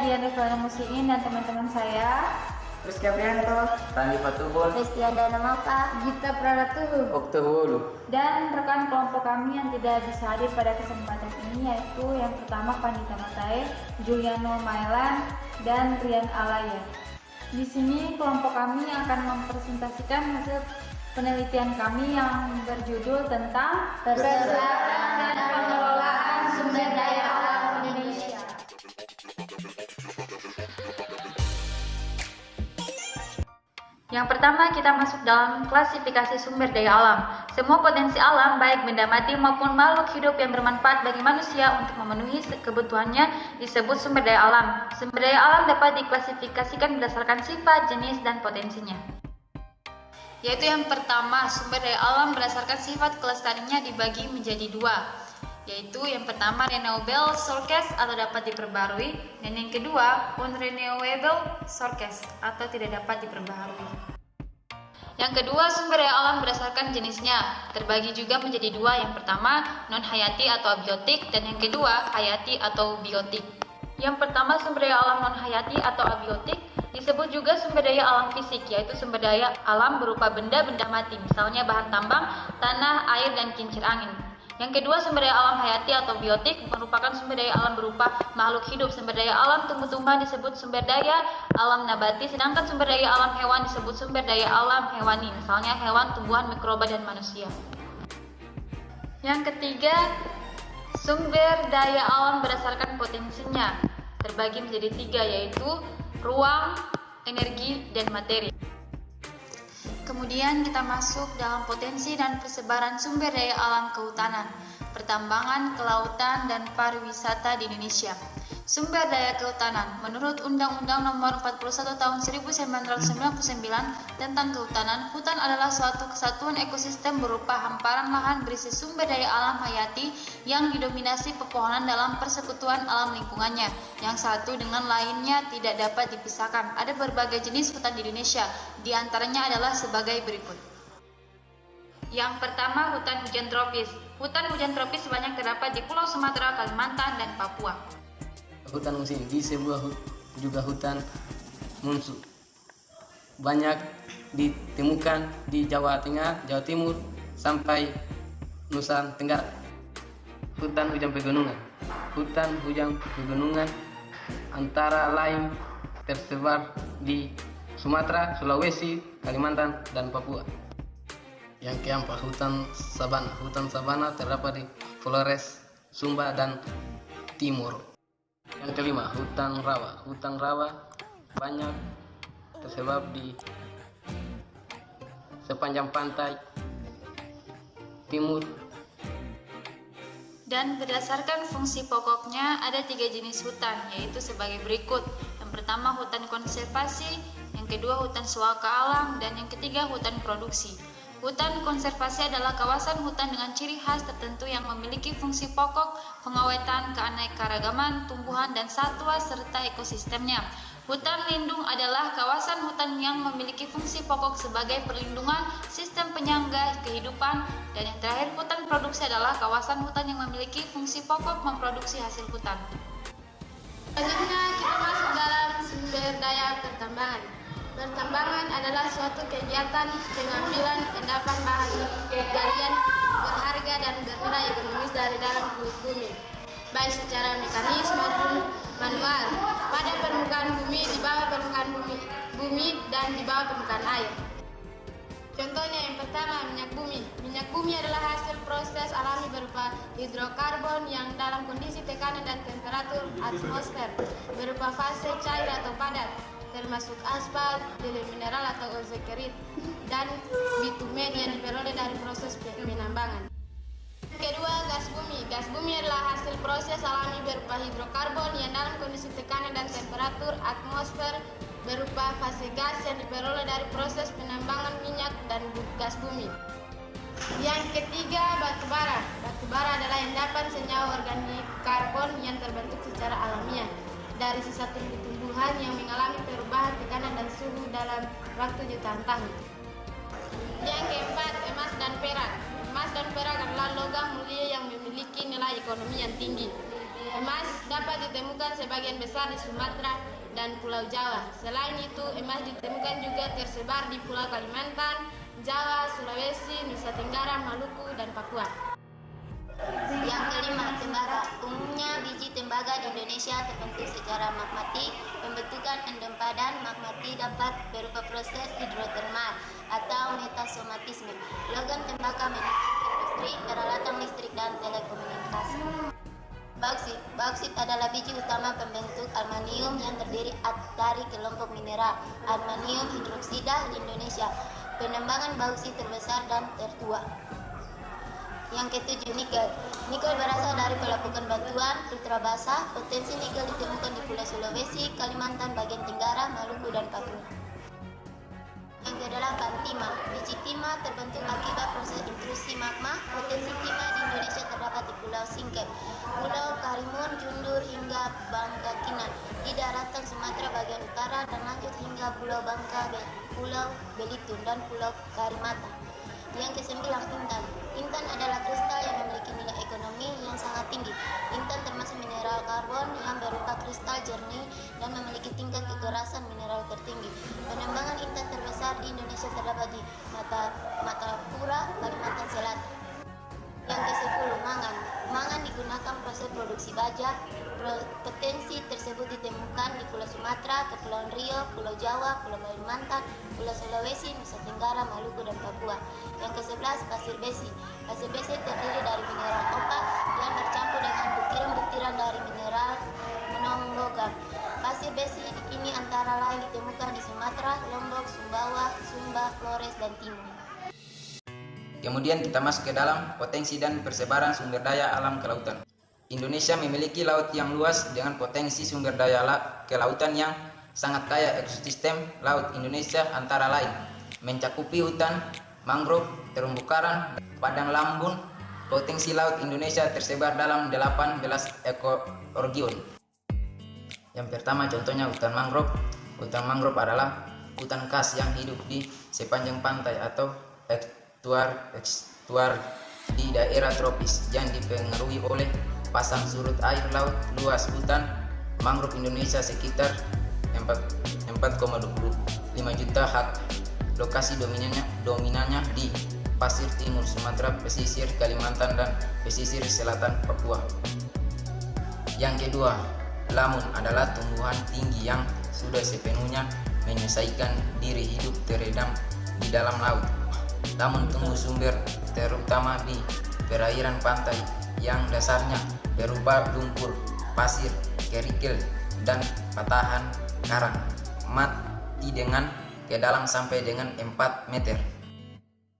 Dian Rifana Musingin dan teman-teman saya Rizky Aprianto, Randi Fatubon, Restiandana Maka, Gita Pradatuhu Oktobolu, dan rekan kelompok kami yang tidak bisa hadir pada kesempatan ini, yaitu yang pertama Pandita Matae, Juliano Mailan, dan Rian Alaya. Di sini kelompok kami akan mempresentasikan hasil penelitian kami yang berjudul tentang Perseratan dan Pengelolaan Sumber Daya Alam Indonesia. Yang pertama, kita masuk dalam klasifikasi sumber daya alam. Semua potensi alam, baik benda mati maupun makhluk hidup yang bermanfaat bagi manusia untuk memenuhi kebutuhannya disebut sumber daya alam. Sumber daya alam dapat diklasifikasikan berdasarkan sifat, jenis, dan potensinya. Yaitu yang pertama, sumber daya alam berdasarkan sifat kelestariannya dibagi menjadi dua. Yaitu yang pertama renewable sources atau dapat diperbarui, dan yang kedua unrenewable sources atau tidak dapat diperbarui. Yang kedua, sumber daya alam berdasarkan jenisnya terbagi juga menjadi dua. Yang pertama non hayati atau abiotik, dan yang kedua hayati atau biotik. Yang pertama, sumber daya alam non hayati atau abiotik disebut juga sumber daya alam fisik, yaitu sumber daya alam berupa benda-benda mati, misalnya bahan tambang, tanah, air, dan kincir angin. Yang kedua, sumber daya alam hayati atau biotik merupakan sumber daya alam berupa makhluk hidup. Sumber daya alam tumbuh-tumbuhan disebut sumber daya alam nabati, sedangkan sumber daya alam hewan disebut sumber daya alam hewani, misalnya hewan, tumbuhan, mikroba, dan manusia. Yang ketiga, sumber daya alam berdasarkan potensinya terbagi menjadi tiga, yaitu ruang, energi, dan materi. Kemudian kita masuk dalam potensi dan persebaran sumber daya alam kehutanan, pertambangan, kelautan, dan pariwisata di Indonesia. Sumber daya kehutanan, menurut Undang-Undang Nomor 41 Tahun 1999 tentang Kehutanan, hutan adalah suatu kesatuan ekosistem berupa hamparan lahan berisi sumber daya alam hayati yang didominasi pepohonan dalam persekutuan alam lingkungannya, yang satu dengan lainnya tidak dapat dipisahkan. Ada berbagai jenis hutan di Indonesia, di antaranya adalah sebagai berikut. Yang pertama, hutan hujan tropis. Hutan hujan tropis sebanyak terdapat di Pulau Sumatera, Kalimantan, dan Papua. Hutan musim disebut juga hutan munsuk. Banyak ditemukan di Jawa Tengah, Jawa Timur, sampai Nusa Tenggara. Hutan hujan pegunungan. Hutan hujan pegunungan antara lain tersebar di Sumatera, Sulawesi, Kalimantan, dan Papua. Yang keempat, hutan sabana. Hutan sabana terdapat di Flores, Sumba, dan Timur. Yang kelima, hutan rawa. Hutan rawa banyak tersebar di sepanjang pantai timur. Dan berdasarkan fungsi pokoknya ada tiga jenis hutan, yaitu sebagai berikut. Yang pertama, hutan konservasi, yang kedua hutan suaka alam, dan yang ketiga hutan produksi. Hutan konservasi adalah kawasan hutan dengan ciri khas tertentu yang memiliki fungsi pokok, pengawetan keanekaragaman tumbuhan dan satwa serta ekosistemnya. Hutan lindung adalah kawasan hutan yang memiliki fungsi pokok sebagai perlindungan sistem penyangga kehidupan. Dan yang terakhir, hutan produksi adalah kawasan hutan yang memiliki fungsi pokok memproduksi hasil hutan. Selanjutnya kita masuk dalam sumber daya pertambangan. Pertambangan adalah suatu kegiatan pengambilan endapan bahan galian berharga dan bernilai ekonomis dari dalam kulit bumi, baik secara mekanis maupun manual, pada permukaan bumi, di bawah permukaan bumi dan di bawah permukaan air. Contohnya yang pertama, minyak bumi. Minyak bumi adalah hasil proses alami berupa hidrokarbon yang dalam kondisi tekanan dan temperatur atmosfer berupa fase cair atau padat, termasuk aspal, lili mineral atau ozekrit, dan bitumen yang diperoleh dari proses penambangan. Kedua, gas bumi. Gas bumi adalah hasil proses alami berupa hidrokarbon yang dalam kondisi tekanan dan temperatur atmosfer berupa fase gas yang diperoleh dari proses penambangan minyak dan gas bumi. Yang ketiga, batu bara. Batu bara adalah endapan senyawa organik karbon yang terbentuk secara alamiah dari sisa tumbuh-tumbuhan yang mengalami perubahan tekanan dan suhu dalam waktu jutaan tahun. Yang keempat, emas dan perak. Emas dan perak adalah logam mulia yang memiliki nilai ekonomi yang tinggi. Emas dapat ditemukan sebagian besar di Sumatera dan Pulau Jawa. Selain itu, emas ditemukan juga tersebar di Pulau Kalimantan, Jawa, Sulawesi, Nusa Tenggara, Maluku, dan Papua. Yang kelima, tembaga. Umumnya biji tembaga di Indonesia terbentuk secara magmatik. Pembentukan endempadan magmatik dapat berupa proses hidrotermal atau metasomatisme. Logam tembaga memiliki industri, peralatan listrik, dan telekomunikasi. Bauksit adalah biji utama pembentuk aluminium yang terdiri dari kelompok mineral aluminium hidroksida di Indonesia. Penambangan bauksit terbesar dan tertua. Yang ketujuh, nikel. Nikel berasal dari pelapukan batuan ultrabasah. Potensi nikel ditemukan di Pulau Sulawesi, Kalimantan bagian Tenggara, Maluku, dan Papua. Yang kedelapan, timah. Biji timah terbentuk akibat proses intrusi magma. Potensi timah di Indonesia terdapat di Pulau Singkep, Pulau Karimun, Jundur, hingga Bangka Kinan, di daratan Sumatera bagian utara, dan lanjut hingga Pulau Bangka, Pulau Belitung, dan Pulau Karimata. Yang kesembilan, intan. Intan adalah kristal yang memiliki nilai ekonomi yang sangat tinggi. Intan termasuk mineral karbon yang berupa kristal jernih dan memiliki tingkat kekerasan mineral tertinggi. Penambangan intan terbesar di Indonesia terdapat di Matapura, Kalimantan Selatan. Yang ke-10, mangan. Mangan digunakan proses produksi baja. Potensi tersebut ditemukan di Pulau Sumatera, Kepulauan Riau, Pulau Jawa, Pulau Kalimantan, Pulau Sulawesi, Nusa Tenggara, Maluku, dan Papua. Yang ke-11, pasir besi. Pasir besi terdiri dari mineral opak yang bercampur dengan butiran-butiran dari mineral non-logam. Pasir besi ini antara lain ditemukan di Sumatera, Lombok, Sumbawa, Sumba, Flores, dan Timur. Kemudian kita masuk ke dalam potensi dan persebaran sumber daya alam kelautan. Indonesia memiliki laut yang luas dengan potensi sumber daya kelautan yang sangat kaya. Ekosistem laut Indonesia antara lain mencakupi hutan, mangrove, terumbu karang, padang lampung. Potensi laut Indonesia tersebar dalam 18 ekoregion. Yang pertama contohnya hutan mangrove. Hutan mangrove adalah hutan khas yang hidup di sepanjang pantai atau estuar di daerah tropis yang dipengaruhi oleh pasang surut air laut. Luas hutan mangrove Indonesia sekitar 4,25 juta hak. Lokasi dominannya di pasir timur Sumatera, pesisir Kalimantan, dan pesisir selatan Papua. Yang kedua, lamun adalah tumbuhan tinggi yang sudah sepenuhnya menyelesaikan diri hidup terendam di dalam laut. Lamun tumbuh sumber terutama di perairan pantai yang dasarnya berupa lumpur, pasir, kerikil, dan patahan karang, mati dengan kedalam sampai dengan 4 meter.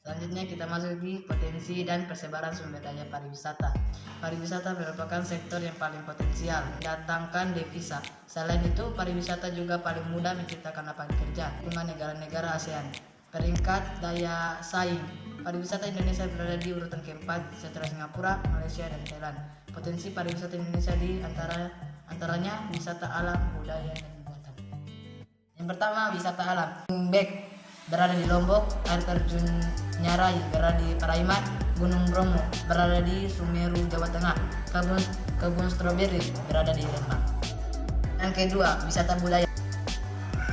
Selanjutnya kita masuk di potensi dan persebaran sumber daya pariwisata. Pariwisata merupakan sektor yang paling potensial mendatangkan devisa. Selain itu, pariwisata juga paling mudah menciptakan lapangan kerja dengan negara-negara ASEAN. Peringkat daya saing, pariwisata Indonesia berada di urutan keempat setelah Singapura, Malaysia, dan Thailand. Potensi pariwisata Indonesia di antaranya wisata alam, budaya, dan buatan. Yang pertama, wisata alam. Bek berada di Lombok, air terjun Nyarai berada di Paraiman, Gunung Bromo berada di Sumeru, Jawa Tengah, kebun stroberi berada di Lembang. Yang kedua, wisata budaya,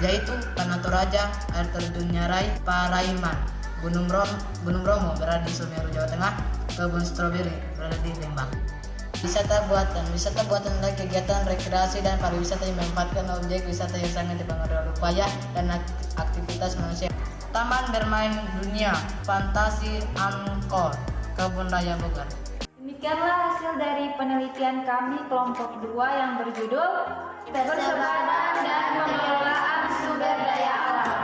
yaitu Tanah Toraja, air terjun Nyarai, Paraiman, Gunung Bromo berada di Sumeru, Jawa Tengah, kebun stroberi berada di Lembang. Wisata buatan adalah kegiatan rekreasi dan pariwisata yang memanfaatkan objek wisata yang sangat dipengaruhi oleh upaya dan aktivitas manusia. Taman bermain dunia, Fantasi Angkor, Kebun Raya Bogor. Demikianlah hasil dari penelitian kami kelompok 2 yang berjudul Persebaran dan Pengelolaan Sumber Daya Alam.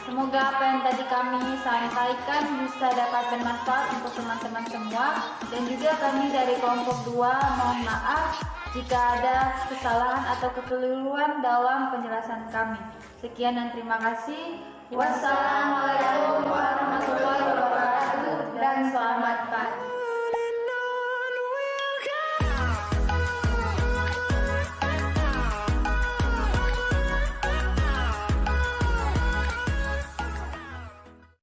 Semoga apa yang tadi kami sampaikan bisa dapat bermanfaat untuk teman-teman semua, dan juga kami dari kelompok 2 mohon maaf jika ada kesalahan atau kekeliruan dalam penjelasan kami. Sekian dan terima kasih. Wassalamualaikum warahmatullahi wabarakatuh dan selamat pagi.